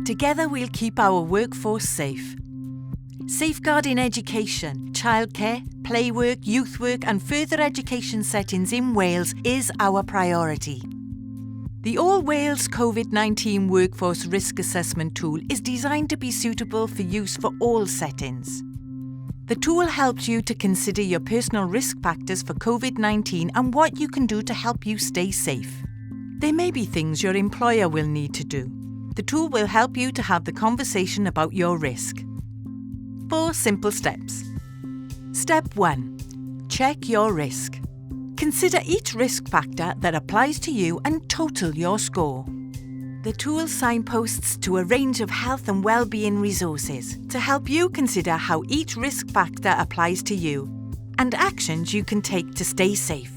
Together we'll keep our workforce safe. Safeguarding education, childcare, play work, youth work and further education settings in Wales is our priority. The All Wales Covid-19 Workforce Risk Assessment tool is designed to be suitable for use for all settings. The tool helps you to consider your personal risk factors for Covid-19 and what you can do to help you stay safe. There may be things your employer will need to do. The tool will help you to have the conversation about your risk. 4 simple steps. Step 1. Check your risk. Consider each risk factor that applies to you and total your score. The tool signposts to a range of health and well-being resources to help you consider how each risk factor applies to you and actions you can take to stay safe.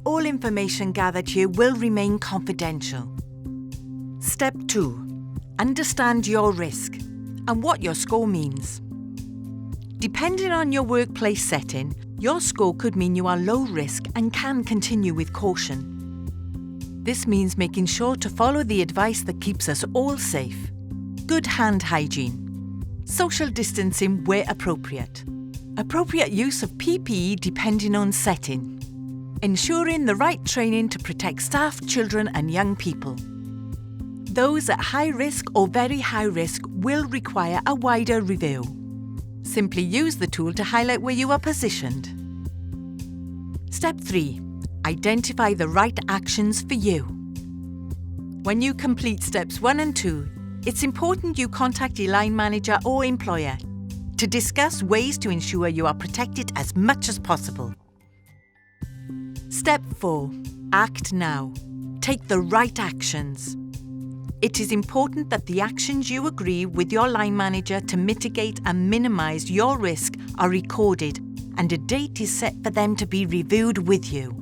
All information gathered here will remain confidential. Step 2. Understand your risk and what your score means. Depending on your workplace setting, your score could mean you are low risk and can continue with caution. This means making sure to follow the advice that keeps us all safe. Good hand hygiene. Social distancing where appropriate. Appropriate use of PPE depending on setting. Ensuring the right training to protect staff, children and young people. Those at high risk or very high risk will require a wider review. Simply use the tool to highlight where you are positioned. Step 3. Identify the right actions for you. When you complete steps 1 and 2, it's important you contact your line manager or employer to discuss ways to ensure you are protected as much as possible. Step 4. Act now. Take the right actions. It is important that the actions you agree with your line manager to mitigate and minimise your risk are recorded and a date is set for them to be reviewed with you.